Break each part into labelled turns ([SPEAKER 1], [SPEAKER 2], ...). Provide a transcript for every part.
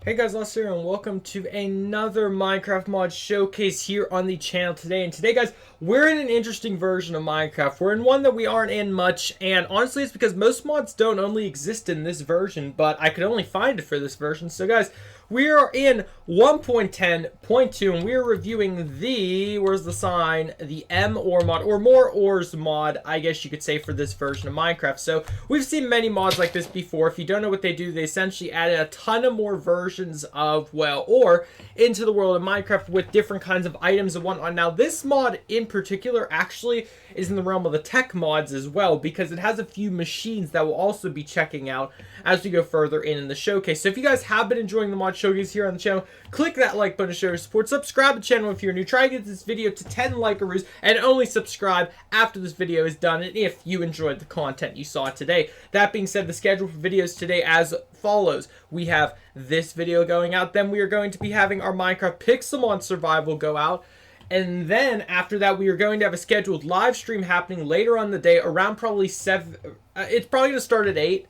[SPEAKER 1] Hey guys, Lester here, and welcome to another Minecraft mod showcase here on the channel today. And today, guys, we're in an interesting version of Minecraft. We're in one that we aren't in much, and honestly, it's because most mods don't only exist in this version, but I could only find it for this version. So, guys, we are in 1.10.2, and we are reviewing the, where's the sign, the M Ore mod, or More Ores mod, I guess you could say, for this version of Minecraft. So, we've seen many mods like this before. If you don't know what they do, they essentially added a ton of more versions of, well, ore into the world of Minecraft with different kinds of items and whatnot. Now, this mod in particular actually is in the realm of the tech mods as well, because it has a few machines that we'll also be checking out as we go further in the showcase. So if you guys have been enjoying the mod showcase here on the channel, click that like button to show your support. Subscribe to the channel if you're new. Try to get this video to 10 likearoos, and only subscribe after this video is done and if you enjoyed the content you saw today. That being said, the schedule for videos today as follows. We have this video going out, then we are going to be having our Minecraft Pixelmon Survival go out, and then after that we are going to have a scheduled live stream happening later on the day around probably 7. It's probably going to start at 8.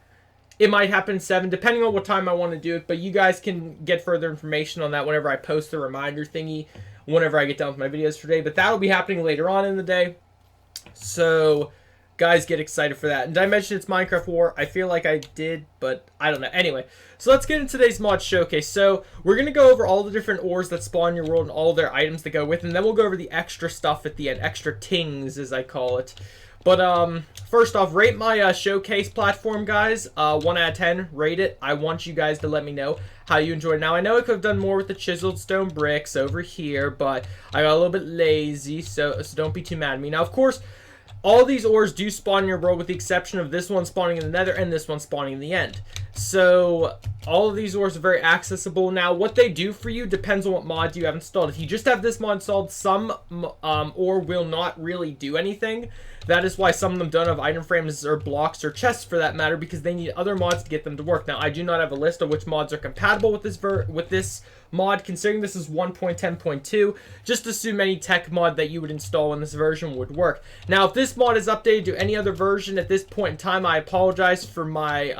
[SPEAKER 1] It might happen 7, depending on what time I want to do it, but you guys can get further information on that whenever I post the reminder thingy, whenever I get done with my videos for today. But that'll be happening later on in the day, so guys, get excited for that. And did I mention it's Minecraft War? I feel like I did, but I don't know. Anyway, so let's get into today's mod showcase. So we're going to go over all the different ores that spawn in your world and all their items that go with, and then we'll go over the extra stuff at the end. Extra tings, as I call it. But first off, rate my showcase platform, guys. 1 out of 10, rate it. I want you guys to let me know how you enjoyed it. Now, I know I could have done more with the chiseled stone bricks over here, but I got a little bit lazy, so don't be too mad at me. Now, of course, all these ores do spawn in your world with the exception of this one spawning in the nether and this one spawning in the end. So all of these ores are very accessible. Now what they do for you depends on what mods you have installed. If you just have this mod installed, some ore will not really do anything. That is why some of them don't have item frames or blocks or chests for that matter, because they need other mods to get them to work. Now I do not have a list of which mods are compatible with this mod, considering this is 1.10.2. Just assume any tech mod that you would install in this version would work. Now if this mod is updated to any other version at this point in time, I apologize for my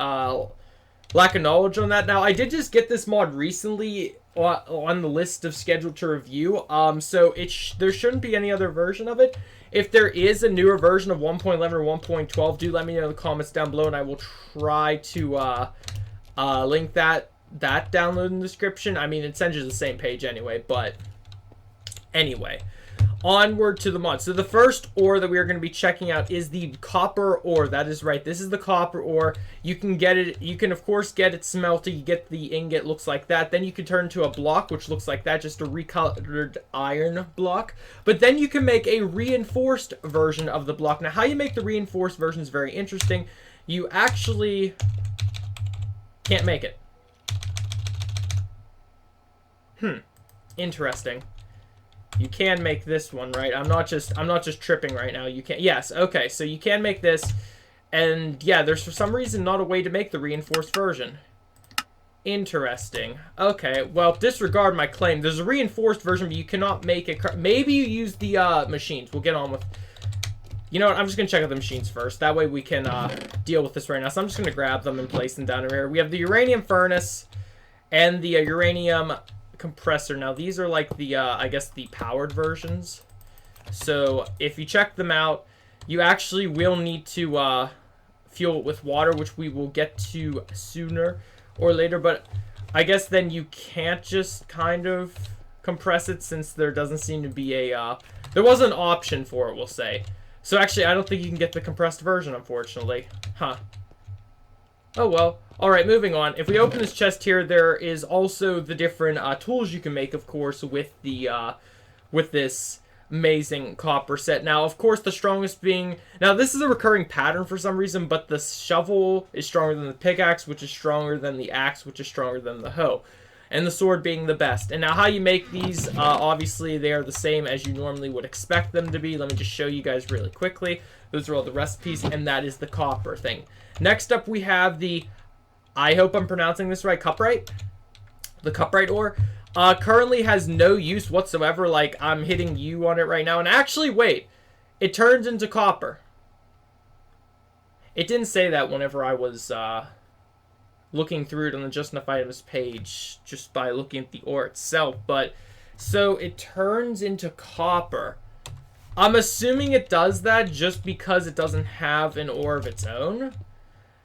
[SPEAKER 1] lack of knowledge on that. Now I did just get this mod recently on the list of scheduled to review, so there shouldn't be any other version of it. If there is a newer version of 1.11 or 1.12, do let me know in the comments down below, and I will try to link that download in the description. I mean, it sends you to the same page anyway, but anyway, onward to the mod. So the first ore that we are going to be checking out is the copper ore. That is right, this is the copper ore. You can get it, you can of course get it smelted. You get the ingot, looks like that. Then you can turn into a block, which looks like that, just a recolored iron block. But then you can make a reinforced version of the block. Now how you make the reinforced version is very interesting. You actually can't make it. Interesting. You can make this one, right? I'm not just tripping right now. You can, yes, okay, so you can make this, and yeah, there's for some reason not a way to make the reinforced version. Interesting. Okay, well, disregard my claim. There's a reinforced version, but you cannot make it. Maybe you use the machines. We'll get on with. You know what? I'm just gonna check out the machines first. That way we can deal with this right now. So I'm just gonna grab them and place them down here. We have the uranium furnace and the uranium compressor. Now these are like the I guess the powered versions, so if you check them out, you actually will need to fuel it with water, which we will get to sooner or later. But I guess then you can't just kind of compress it, since there doesn't seem to be a there was an option for it, we'll say. So actually I don't think you can get the compressed version, unfortunately. Oh well. Alright, moving on. If we open this chest here, there is also the different tools you can make, of course, with the with this amazing copper set. Now, of course, the strongest being... Now, this is a recurring pattern for some reason, but the shovel is stronger than the pickaxe, which is stronger than the axe, which is stronger than the hoe. And the sword being the best. And now, how you make these, obviously, they are the same as you normally would expect them to be. Let me just show you guys really quickly. Those are all the recipes, and that is the copper thing. Next up, we have the... I hope I'm pronouncing this right, cuprite? The cuprite ore currently has no use whatsoever. Like, I'm hitting U on it right now. And actually, wait. It turns into copper. It didn't say that whenever I was looking through it on the Just Enough Items page just by looking at the ore itself. But so it turns into copper. I'm assuming it does that just because it doesn't have an ore of its own.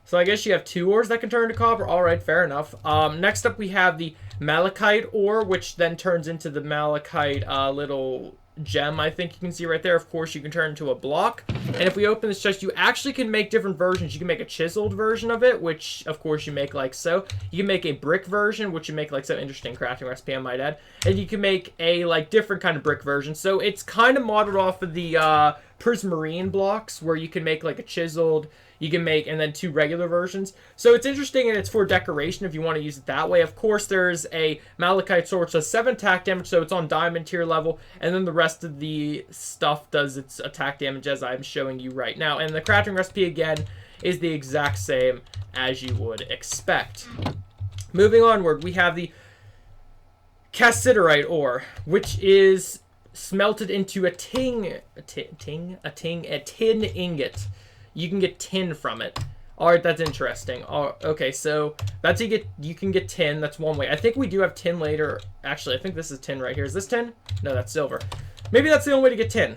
[SPEAKER 1] So I guess you have 2 ores that can turn into copper. All right, fair enough. Next up we have the Malachite Ore, which then turns into the Malachite little gem, I think you can see right there. Of course, you can turn into a block. And if we open this chest, you actually can make different versions. You can make a chiseled version of it, which, of course, you make like so. You can make a brick version, which you make like so. Interesting crafting recipe, I might add. And you can make a like different kind of brick version. So it's kind of modeled off of the prismarine blocks, where you can make like a chiseled, you can make, and then 2 regular versions. So it's interesting, and it's for decoration if you want to use it that way. Of course, there's a Malachite sword, which does 7 attack damage, so it's on diamond tier level, and then the rest of the stuff does its attack damage as I'm showing you right now. And the crafting recipe, again, is the exact same as you would expect. Moving onward, we have the Cassiterite Ore, which is smelted into a tin ingot. You can get tin from it. Alright, that's interesting. Okay, so that's you can get tin. That's one way. I think we do have tin later. Actually, I think this is tin right here. Is this tin? No, that's silver. Maybe that's the only way to get tin.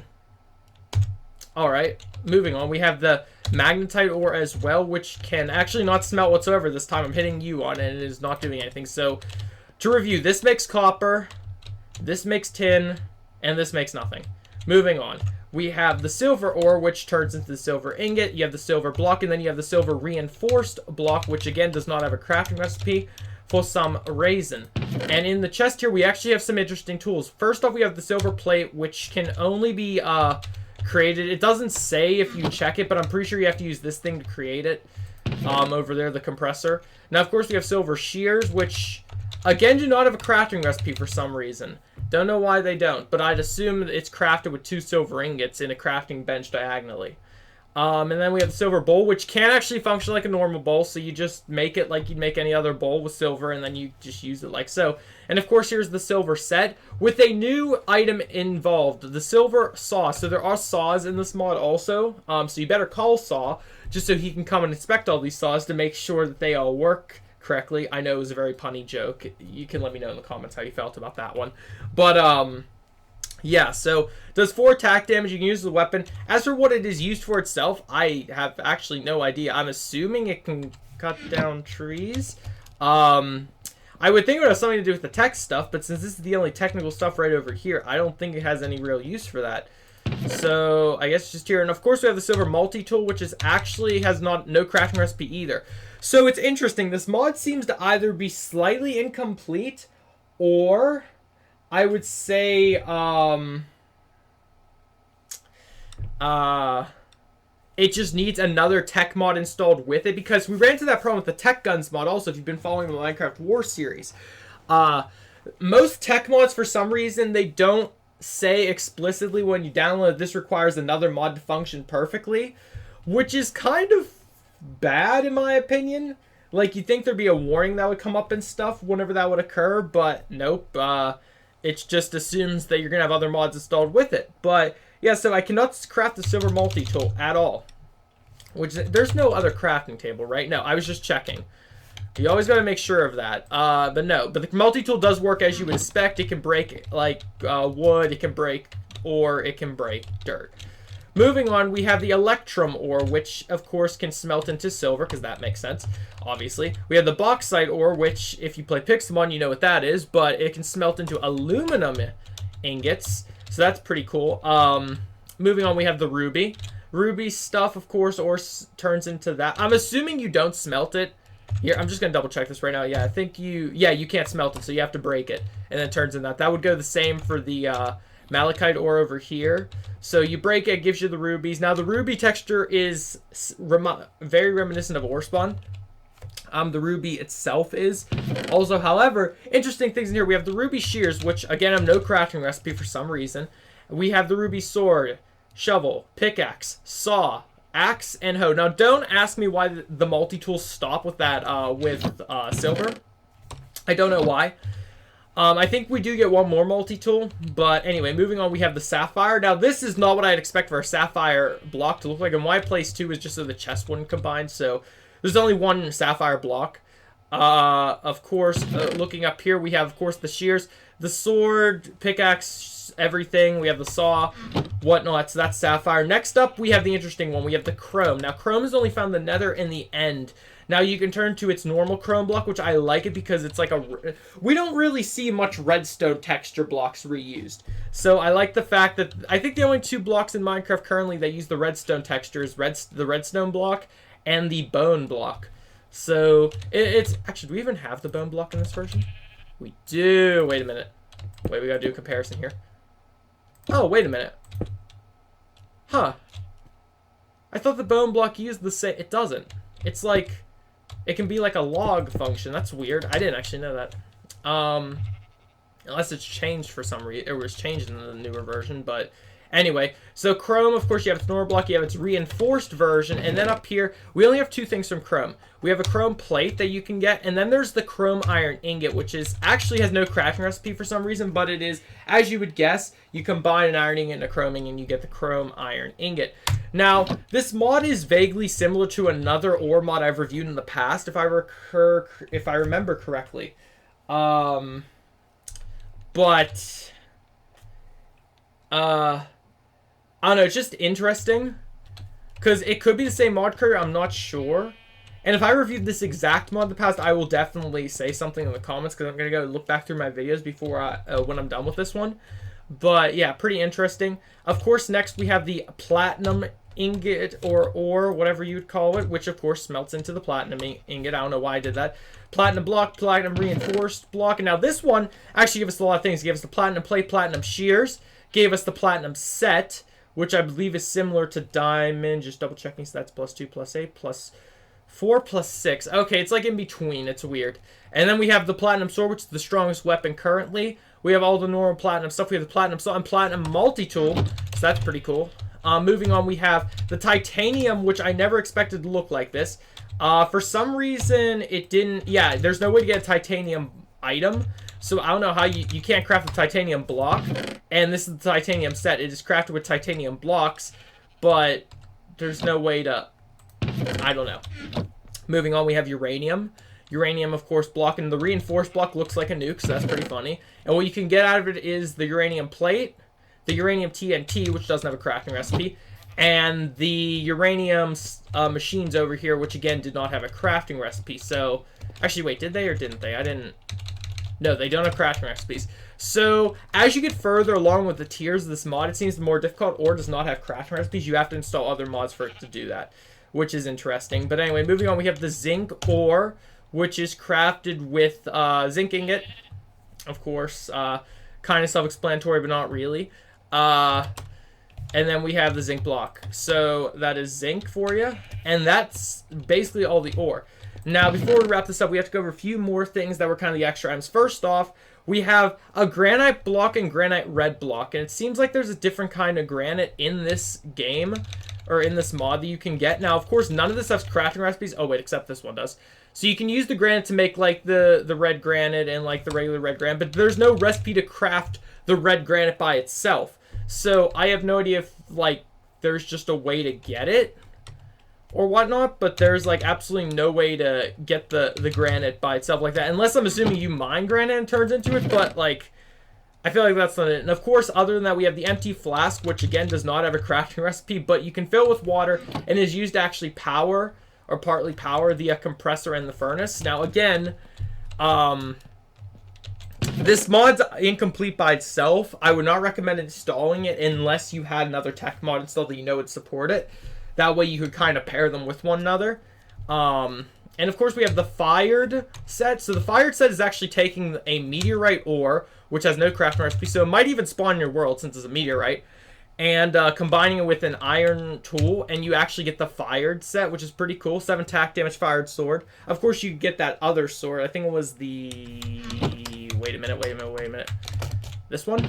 [SPEAKER 1] Alright, moving on. We have the Magnetite Ore as well, which can actually not smelt whatsoever this time. I'm hitting U on it, and it is not doing anything. So, to review, this makes copper, this makes tin, and this makes nothing. Moving on. We have the silver ore, which turns into the silver ingot. You have the silver block, and then you have the silver reinforced block, which again does not have a crafting recipe for some reason. And in the chest here, we actually have some interesting tools. First off, we have the silver plate, which can only be created. It doesn't say if you check it, but I'm pretty sure you have to use this thing to create it. Over there, the compressor. Now, of course, we have silver shears, which again do not have a crafting recipe for some reason. Don't know why they don't, but I'd assume it's crafted with 2 silver ingots in a crafting bench diagonally. And then we have the silver bowl, which can actually function like a normal bowl, so you just make it like you'd make any other bowl with silver, and then you just use it like so. And of course, here's the silver set, with a new item involved, the silver saw. So there are saws in this mod also, so you better call Saw, just so he can come and inspect all these saws to make sure that they all work correctly. I know it was a very punny joke. You can let me know in the comments how you felt about that one. But, yeah, so does 4 attack damage. You can use the weapon. As for what it is used for itself, I have actually no idea. I'm assuming it can cut down trees. I would think it would have something to do with the tech stuff, but since this is the only technical stuff right over here, I don't think it has any real use for that. So I guess just here. And of course we have the silver multi-tool, which is actually has no crafting recipe either. So it's interesting. This mod seems to either be slightly incomplete, or I would say it just needs another tech mod installed with it, because we ran into that problem with the tech guns mod also, if you've been following the Minecraft War series. Most tech mods, for some reason, they don't say explicitly when you download this requires another mod to function perfectly, which is kind of bad in my opinion. Like, you'd think there'd be a warning that would come up and stuff whenever that would occur, but nope. It just assumes that you're gonna have other mods installed with it. But yeah, so I cannot craft the silver multi-tool at all, which there's no other crafting table, right? No, I was just checking. You always got to make sure of that. But no, but the multi-tool does work as you would expect. It can break like wood, it can break ore, it can break dirt. Moving on, we have the Electrum Ore, which of course can smelt into silver, because that makes sense, obviously. We have the Bauxite Ore, which if you play Pixelmon, you know what that is, but it can smelt into aluminum ingots, so that's pretty cool. Moving on, we have the Ruby. Ruby stuff, of course, ore turns into that. I'm assuming you don't smelt it. Here, I'm just going to double check this right now. Yeah, I think you can't smelt it, so you have to break it, and then it turns into that. That would go the same for the Malachite Ore over here. So you break it, it gives you the rubies. Now, the ruby texture is very reminiscent of ore spawn. The ruby itself is. Also, however, interesting things in here. We have the ruby shears, which, again, have no crafting recipe for some reason. We have the ruby sword, shovel, pickaxe, saw, axe, and hoe. Now, don't ask me why the multi-tools stop with that, silver. I don't know why. I think we do get one more multi-tool, but anyway, moving on, we have the sapphire. Now, this is not what I'd expect for a sapphire block to look like, and why I placed 2 is just so the chest wouldn't combine, so there's only one sapphire block. Of course, looking up here, we have, of course, the shears, the sword, pickaxe, everything. We have the saw, whatnot. So that's sapphire. Next up, we have the interesting one. We have the chrome. Now, chrome is only found in the nether in the end. Now, you can turn to its normal chrome block, which I like it because it's like a... We don't really see much redstone texture blocks reused. So I like the fact that... I think the only two blocks in Minecraft currently that use the redstone texture is the redstone block and the bone block. So, it's... Actually, do we even have the bone block in this version? We do. Wait a minute. Wait, we gotta do a comparison here. Oh, wait a minute. Huh. I thought the bone block used the same... It doesn't. It's like... It can be like a log function. That's weird. I didn't actually know that. Unless it's changed for some reason. It was changed in the newer version, but... Anyway, so chrome, of course, you have its normal block, you have its reinforced version, and then up here, we only have two things from chrome. We have a chrome plate that you can get, and then there's the chrome iron ingot, which is actually has no crafting recipe for some reason, but it is, as you would guess, you combine an iron ingot and a chrome ingot, and you get the chrome iron ingot. Now, this mod is vaguely similar to another ore mod I've reviewed in the past, if I remember correctly. I don't know, it's just interesting. Because it could be the same mod creator, I'm not sure. And if I reviewed this exact mod in the past, I will definitely say something in the comments. Because I'm going to go look back through my videos before when I'm done with this one. But yeah, pretty interesting. Of course, next we have the platinum ingot or ore, whatever you would call it. Which of course smelts into the platinum ingot. I don't know why I did that. Platinum block, platinum reinforced block. And now this one actually gave us a lot of things. It gave us the platinum plate, platinum shears. Gave us the platinum set, which I believe is similar to diamond. Just double checking, so that's +2 +8 +4 +6. Okay, it's like in between. It's weird. And then we have the platinum sword, which is the strongest weapon currently. We have all the normal platinum stuff. We have the platinum saw and platinum multi-tool, so that's pretty cool. Moving on, we have the titanium, which I never expected to look like this. For some reason, it didn't... Yeah, there's no way to get a titanium item. So I don't know how you can't craft a titanium block. And this is the titanium set. It is crafted with titanium blocks. But there's no way to... I don't know. Moving on, we have uranium. Uranium, of course, blocking the reinforced block looks like a nuke, so that's pretty funny. And what you can get out of it is the uranium plate, the uranium TNT, which doesn't have a crafting recipe, and the uranium machines over here, which again did not have a crafting recipe. So, actually, wait, did they or didn't they? I didn't... No, they don't have crafting recipes. So, as you get further along with the tiers of this mod, it seems the more difficult ore does not have crafting recipes. You have to install other mods for it to do that, which is interesting. But anyway, moving on, we have the zinc ore, which is crafted with zinc ingot. Of course, kind of self-explanatory, but not really. And then we have the zinc block. So, that is zinc for you. And that's basically all the ore. Now, before we wrap this up, we have to go over a few more things that were kind of the extra items. First off, we have a granite block and granite red block. And it seems like there's a different kind of granite in this game, or in this mod that you can get. Now, of course, none of this has crafting recipes. Oh, wait, except this one does. So you can use the granite to make, like, the red granite and, like, the regular red granite. But there's no recipe to craft the red granite by itself. So I have no idea if, like, there's just a way to get it or whatnot, but there's like absolutely no way to get the granite by itself like that, unless I'm assuming you mine granite and turns into it. But like, I feel like that's not it. And of course, other than that, we have the empty flask, which again does not have a crafting recipe, but you can fill it with water and is used to actually power or partly power the compressor and the furnace. Now again, this mod's incomplete by itself. I would not recommend installing it unless you had another tech mod installed that you know would support it. That way you could kind of pair them with one another. And of course we have the fired set. So the fired set is actually taking a meteorite ore, which has no crafting recipe. So it might even spawn in your world since it's a meteorite. And combining it with an iron tool. And you actually get the fired set, which is pretty cool. 7 attack damage fired sword. Of course you get that other sword. I think it was the... Wait a minute. This one?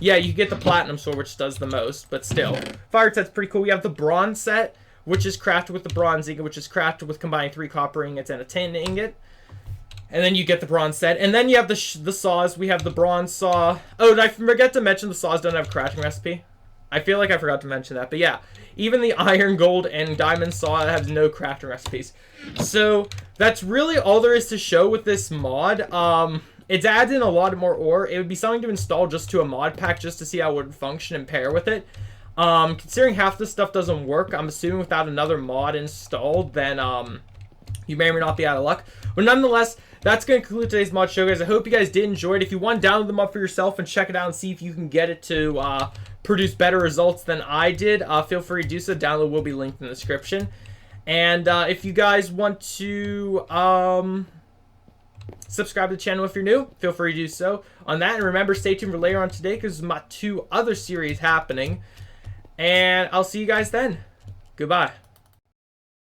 [SPEAKER 1] Yeah, you get the platinum sword, which does the most, but still. Fire set's pretty cool. We have the bronze set, which is crafted with the bronze ingot, which is crafted with combining 3 copper ingots and a tin ingot. And then you get the bronze set. And then you have the saws. We have the bronze saw. Oh, did I forget to mention the saws don't have a crafting recipe? I feel like I forgot to mention that. But yeah, even the iron, gold, and diamond saw has no crafting recipes. So that's really all there is to show with this mod. It's added in a lot more ore. It would be something to install just to a mod pack just to see how it would function and pair with it. Considering half this stuff doesn't work, I'm assuming without another mod installed, then you may or may not be out of luck. But nonetheless, that's going to conclude today's mod show, guys. I hope you guys did enjoy it. If you want, download them up for yourself and check it out and see if you can get it to produce better results than I did. Feel free to do so. Download will be linked in the description. And if you guys want to subscribe to the channel if you're new, feel free to do so on that. And remember, stay tuned for later on today because there's my 2 other series happening. And I'll see you guys then. Goodbye.